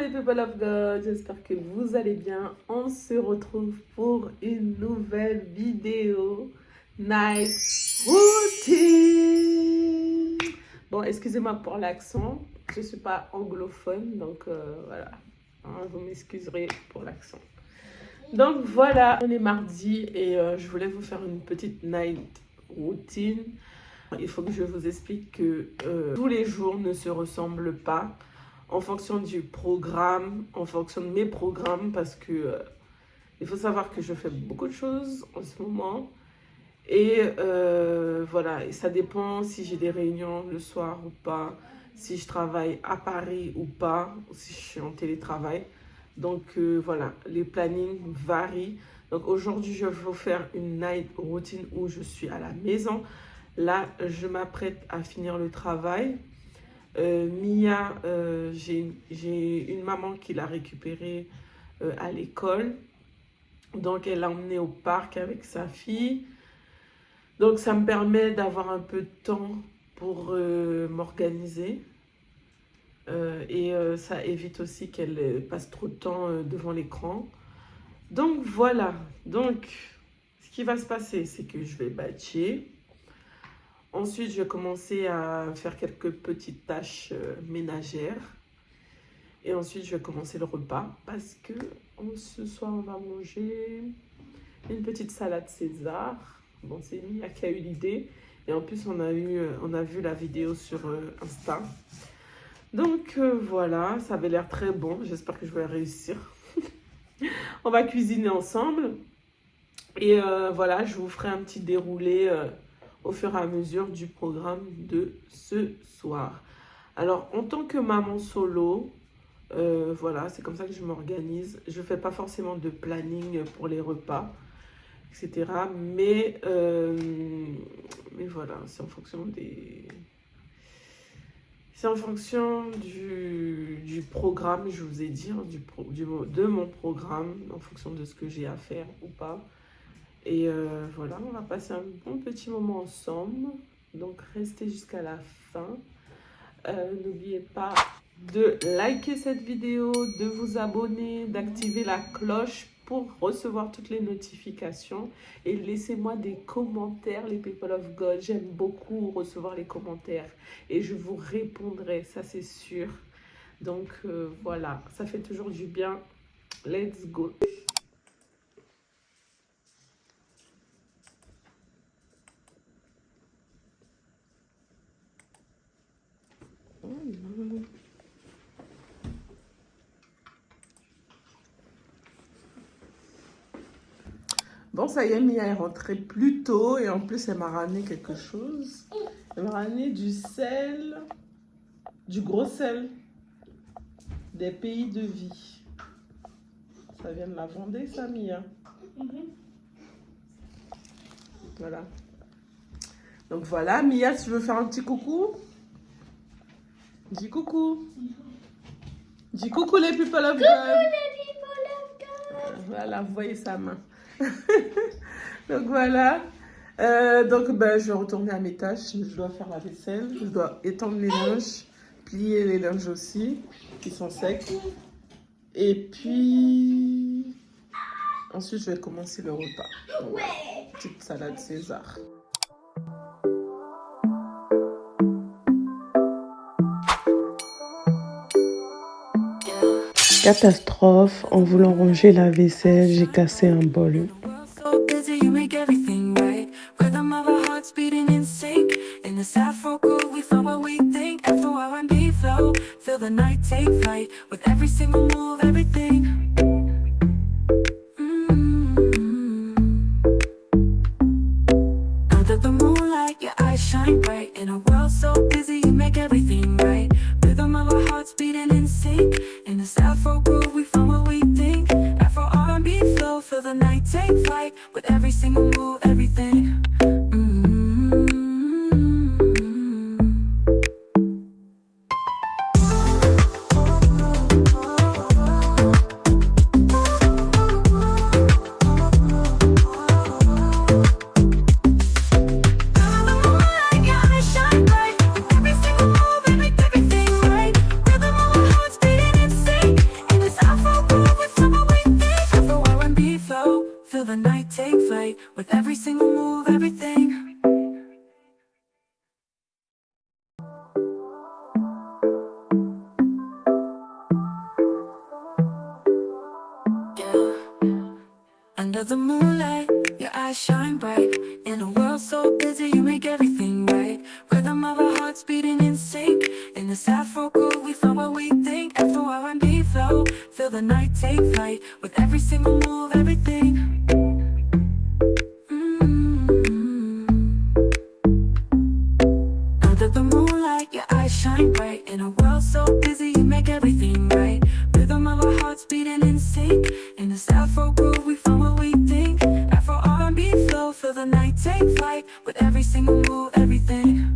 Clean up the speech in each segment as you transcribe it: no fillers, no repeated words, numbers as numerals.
les people of God, j'espère que vous allez bien. On se retrouve pour une nouvelle vidéo Night Routine. Bon, excusez-moi pour l'accent, je ne suis pas anglophone, donc voilà, hein, vous m'excuserez pour l'accent. Donc voilà, on est mardi et je voulais vous faire une petite Night Routine. Il faut que je vous explique que tous les jours ne se ressemblent pas en fonction du programme, en fonction de mes programmes, parce que il faut savoir que je fais beaucoup de choses en ce moment. Et voilà, et ça dépend si j'ai des réunions le soir ou pas, si je travaille à Paris ou pas, ou si je suis en télétravail. Donc voilà, les plannings varient. Donc aujourd'hui, je vais vous faire une night routine où je suis à la maison. Là, je m'apprête à finir le travail. Mia, j'ai une maman qui l'a récupérée à l'école. Donc, elle l'a emmenée au parc avec sa fille. Donc, ça me permet d'avoir un peu de temps pour m'organiser. Et ça évite aussi qu'elle passe trop de temps devant l'écran. Donc, voilà. Donc, ce qui va se passer, c'est que je vais batcher. Ensuite, je vais commencer à faire quelques petites tâches ménagères. Et ensuite, je vais commencer le repas parce que ce soir, on va manger une petite salade César. Bon, c'est Mia qui a eu l'idée. Et en plus, on a vu la vidéo sur Insta. Donc, voilà, ça avait l'air très bon. J'espère que je vais réussir. On va cuisiner ensemble. Et voilà, je vous ferai un petit déroulé au fur et à mesure du programme de ce soir. Alors, en tant que maman solo, voilà, c'est comme ça que je m'organise. Je ne fais pas forcément de planning pour les repas, etc. Mais voilà, c'est en fonction des... C'est en fonction du programme, je vous ai dit, hein, de mon programme, en fonction de ce que j'ai à faire ou pas. Et voilà, on va passer un bon petit moment ensemble. Donc, restez jusqu'à la fin. N'oubliez pas de liker cette vidéo, de vous abonner, d'activer la cloche pour recevoir toutes les notifications. Et laissez-moi des commentaires, les people of God. J'aime beaucoup recevoir les commentaires. Et je vous répondrai, ça c'est sûr. Donc, voilà, ça fait toujours du bien. Let's go! Bon, ça y est, Mia est rentrée plus tôt et en plus, elle m'a ramené quelque chose. Elle m'a ramené du sel, du gros sel des pays de vie. Ça vient de la Vendée, ça, Mia. Voilà. Donc voilà, Mia, tu veux faire un petit coucou? Dis coucou. Dis coucou les people of God. Coucou les people of God. Voilà, vous voyez sa main. Donc voilà. Donc ben, je vais retourner à mes tâches. Je dois faire la vaisselle. Je dois étendre les linges. Plier les linges aussi. Qui sont secs. Et puis... Ensuite, je vais commencer le repas. Donc, petite salade César. Catastrophe, en voulant ranger la vaisselle, j'ai cassé un bol. Under the moonlight, your eyes shine bright. In a world so busy, you make everything right. Rhythm of our hearts beating in sync. In this Afro groove, we flow what we think. Afro R&B flow, feel the night take flight. With every single move, everything. Under the moonlight, your eyes shine bright. In a world so busy, you make everything right. Rhythm of our hearts beating in sync. In this Afro groove, we flow what we think. Afro R&B flow, feel the night take flight. With every single move, everything.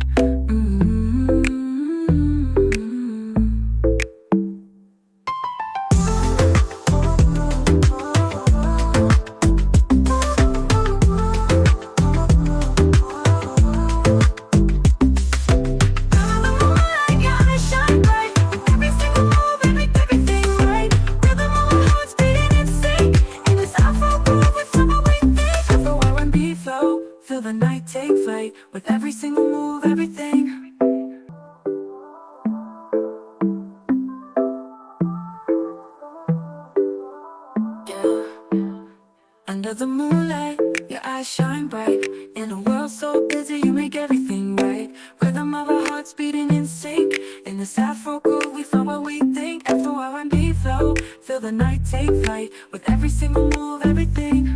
Feel the night take flight with every single move, everything. Yeah. Under the moonlight, your eyes shine bright. In a world so busy, you make everything right. Rhythm of our hearts beating in sync. In this Afro groove, we flow what we think. Afro R&B flow, feel the night take flight with every single move, everything.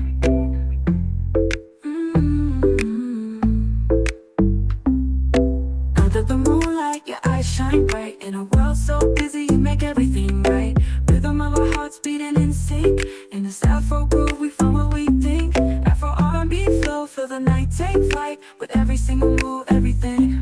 Under the moonlight, your eyes shine bright. In a world so busy, you make everything right. Rhythm of our hearts beating in sync. In this Afro groove, we flow what we think. Afro R&B flow, feel the night take flight with every single move, everything.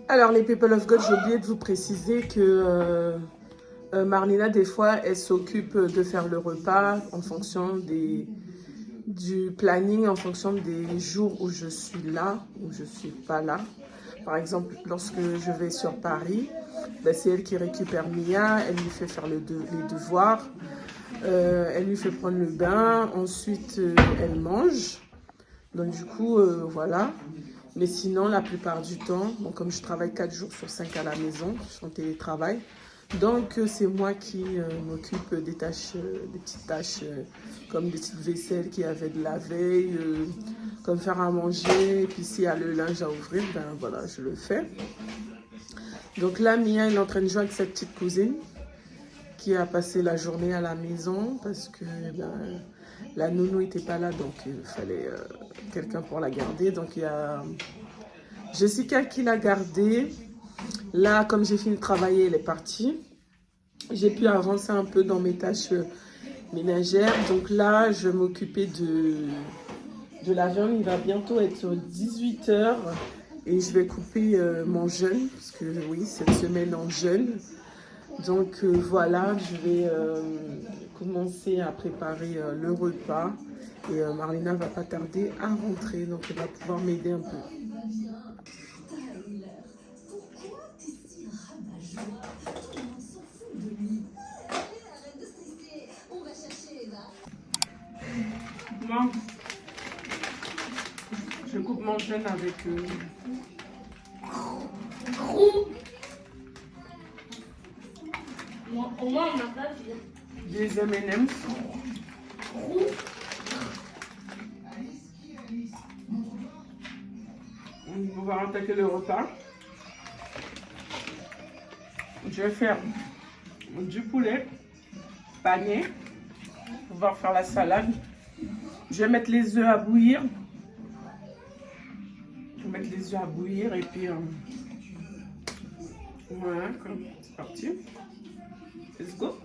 Alors les People of God, j'ai oublié de vous préciser que Marlena, des fois, elle s'occupe de faire le repas en fonction du planning, en fonction des jours où je suis là, où je suis pas là. Par exemple, lorsque je vais sur Paris, ben, c'est elle qui récupère Mia, elle lui fait faire les devoirs, elle lui fait prendre le bain, ensuite elle mange. Donc du coup, voilà. Mais sinon, la plupart du temps, bon, comme je travaille 4 jours sur 5 à la maison, je suis en télétravail, donc c'est moi qui m'occupe des tâches, des petites tâches comme des petites vaisselles qu'il y avait de la veille, comme faire à manger, et puis s'il y a le linge à ouvrir, ben voilà, je le fais. Donc là, Mia, elle est en train de jouer avec sa petite cousine qui a passé la journée à la maison parce que ben, la nounou n'était pas là, donc il fallait quelqu'un pour la garder. Donc il y a Jessica qui l'a gardée. Là, comme j'ai fini de travailler, elle est partie. J'ai pu avancer un peu dans mes tâches ménagères. Donc là, je vais m'occuper de la viande. Il va bientôt être 18 h et je vais couper mon jeûne, parce que oui, cette semaine en jeûne. Donc voilà, je vais commencer à préparer le repas et Marlena va pas tarder à rentrer, donc elle va pouvoir m'aider un peu. Moi, je coupe mon jeûne avec Au moins, on n'a pas vu. des M&M's. On va attaquer le repas. Je vais faire du poulet pané pour pouvoir faire la salade. Je vais mettre les œufs à bouillir. Je vais mettre les œufs à bouillir et puis voilà, c'est parti. Let's go.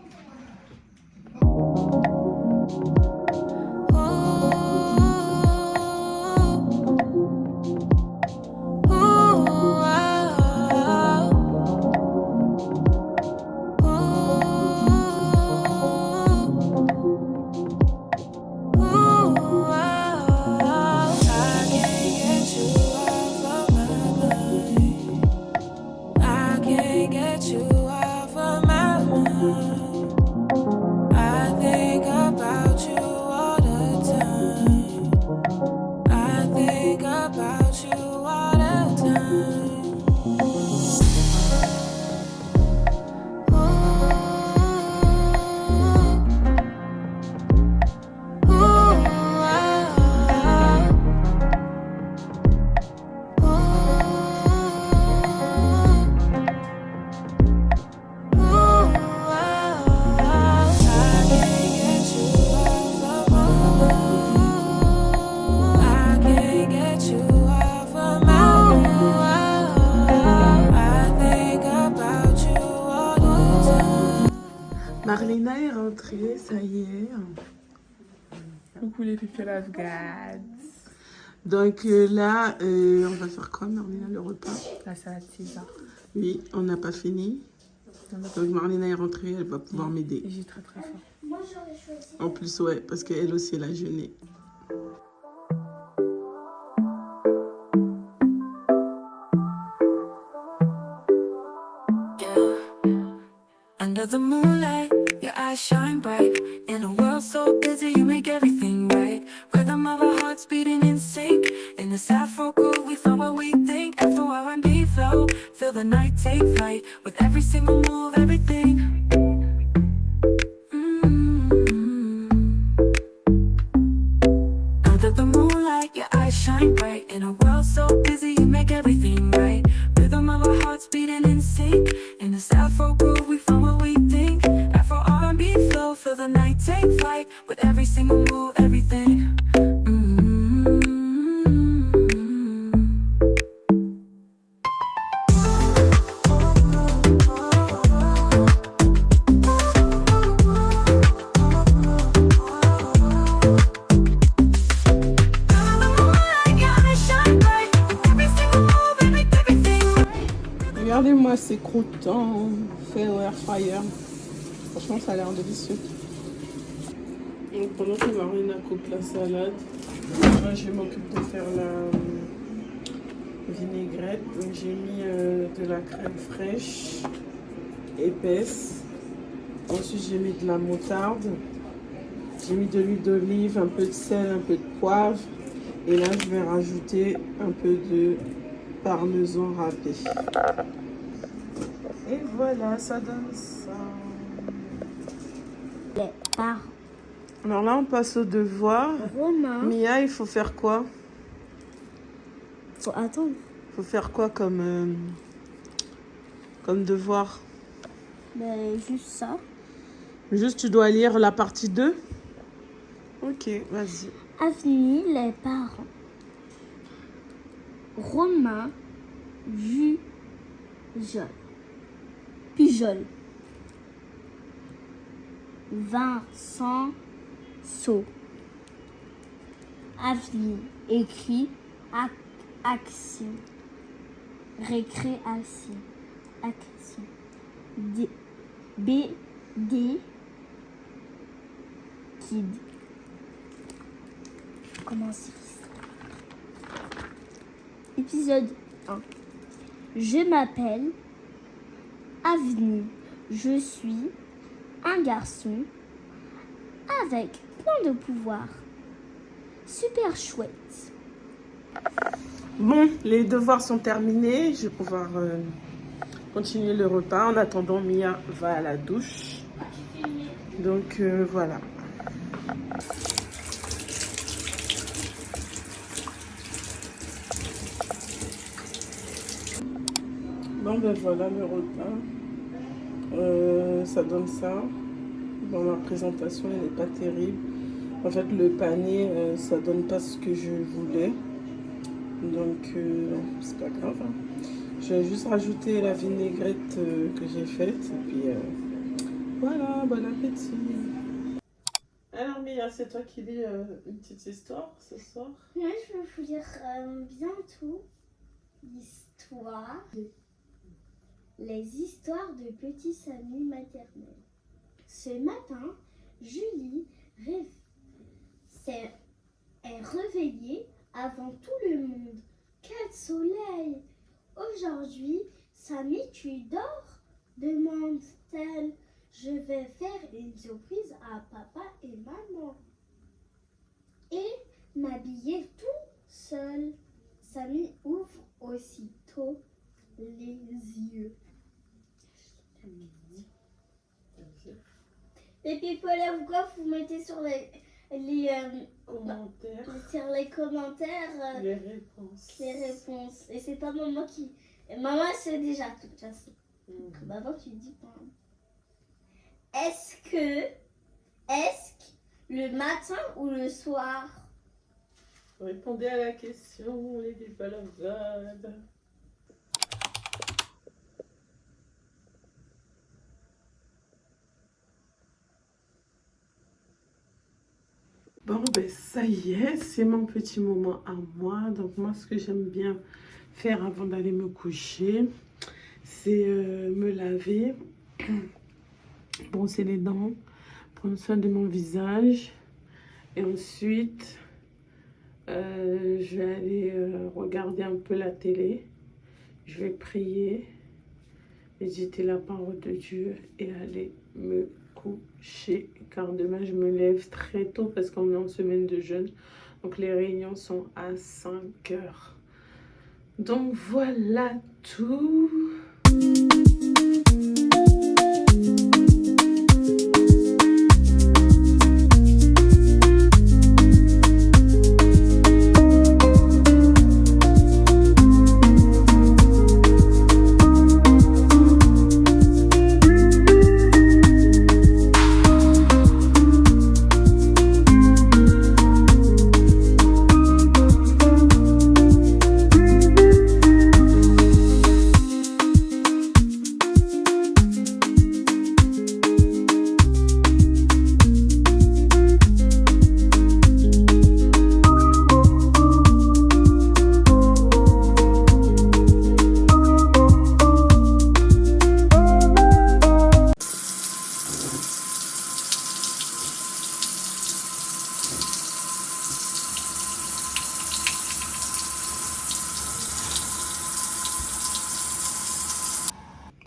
Get you off of my mind. Marina est rentrée, ça y est. Coucou les people of God. Donc là, on va faire quoi, Marina, le repas? La salade César. Oui, on n'a pas fini. Donc Marina est rentrée, elle va pouvoir m'aider. Et j'ai très très fort. Moi, j'aurais choisi. En plus, ouais, parce qu'elle aussi, elle a jeûné. Under the moonlight, your eyes shine bright. In a world so busy, you make everything right. Rhythm of our hearts beating in sync. In this Afro groove, we flow what we think. Afro R&B flow, feel the night take flight. With every single move, everything. Under the moonlight, your eyes shine bright. In a world so busy, you make everything right. Rhythm of our hearts beating in sync. In this Afro groove, we find what we think. Afro R&B flow, feel the night take flight. With every single move, everything. Regardez-moi ces croûtons faits au air fryer. Franchement, ça a l'air délicieux. Donc, pendant que Marina coupe la salade, moi je m'occupe de faire la vinaigrette. Donc j'ai mis de la crème fraîche, épaisse. Ensuite j'ai mis de la moutarde. J'ai mis de l'huile d'olive, un peu de sel, un peu de poivre. Et là je vais rajouter un peu de parmesan râpé. Et voilà, ça donne ça. Les parents. Alors là, on passe au devoir. Romain. Mia, il faut faire quoi? Faut attendre. Il faut faire quoi comme devoir? Ben, juste ça. Juste, tu dois lire la partie 2? Ok, vas-y. Avenue les parents. Romain Pujol. Vincent Saut. Avenue écrit action. Récréation. Action. BD Kid. Comment c'est ça? Épisode 1. Je m'appelle Avenue. Je suis un garçon avec plein de pouvoirs. Super chouette. Bon, les devoirs sont terminés. Je vais pouvoir continuer le repas. En attendant, Mia va à la douche. Donc, voilà. Bon, ben voilà le repas. Ça donne ça. Bon, ma présentation, elle n'est pas terrible. En fait, le panier, ça donne pas ce que je voulais. Donc, c'est pas grave. Hein. Je vais juste rajouter la vinaigrette que j'ai faite. Et puis, voilà, bon appétit. Alors, Mia, c'est toi qui lis une petite histoire ce soir? Moi, je vais vous lire bientôt l'histoire. Les histoires de petits Samy maternels. Ce matin, Julie est réveillée avant tout le monde. Quel soleil! Aujourd'hui, Samy, tu dors? Demande-t-elle. Je vais faire une surprise à papa et maman. Et m'habiller tout seul. Samy ouvre aussitôt les yeux. Les people, pourquoi vous mettez sur les Commentaires. sur les commentaires Les réponses. Et c'est pas maman qui... Maman sait déjà tout de toute façon. Donc maman, tu dis pas. Est-ce que le matin ou le soir? Répondez à la question, les people of God. Bon, ben ça y est, c'est mon petit moment à moi. Donc moi, ce que j'aime bien faire avant d'aller me coucher, c'est me laver, brosser les dents, prendre soin de mon visage. Et ensuite, je vais aller regarder un peu la télé. Je vais prier, méditer la parole de Dieu et aller me coucher. Car demain, je me lève très tôt parce qu'on est en semaine de jeûne. Donc, les réunions sont à 5 heures. Donc, voilà tout.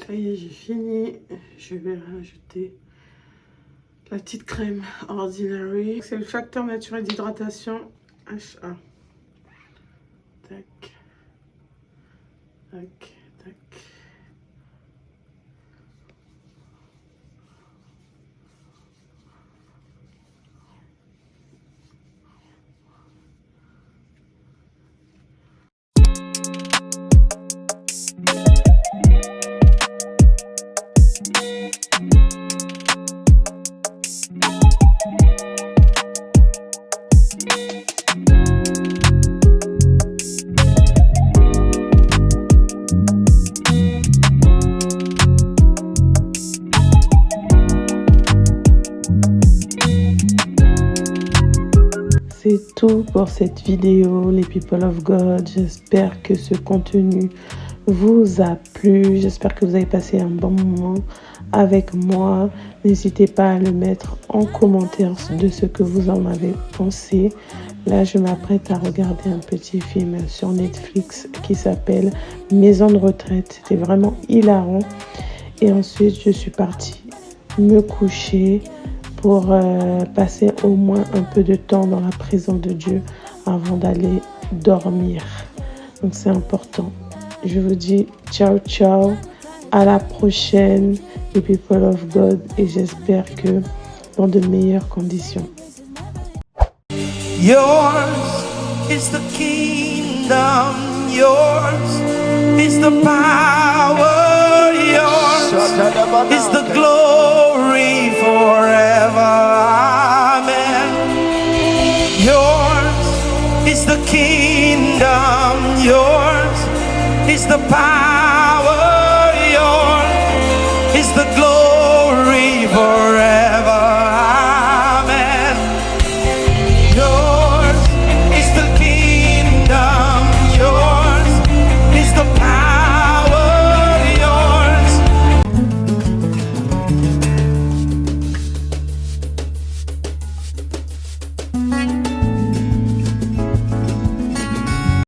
Ça y est, j'ai fini. Je vais rajouter la petite crème Ordinary. C'est le facteur naturel d'hydratation HA. Tac. Tac, tac. C'est tout pour cette vidéo, les people of God. J'espère que ce contenu vous a plu. J'espère que vous avez passé un bon moment avec moi. N'hésitez pas à le mettre en commentaire de ce que vous en avez pensé. Là, je m'apprête à regarder un petit film sur Netflix qui s'appelle Maison de retraite. C'était vraiment hilarant. Et ensuite, je suis partie me coucher pour passer au moins un peu de temps dans la présence de Dieu avant d'aller dormir. Donc c'est important. Je vous dis ciao ciao, à la prochaine les people of God et j'espère que dans de meilleures conditions. Yours is the kingdom, yours is the power, yours is the glory forever. Amen. Yours is the kingdom, yours is the power.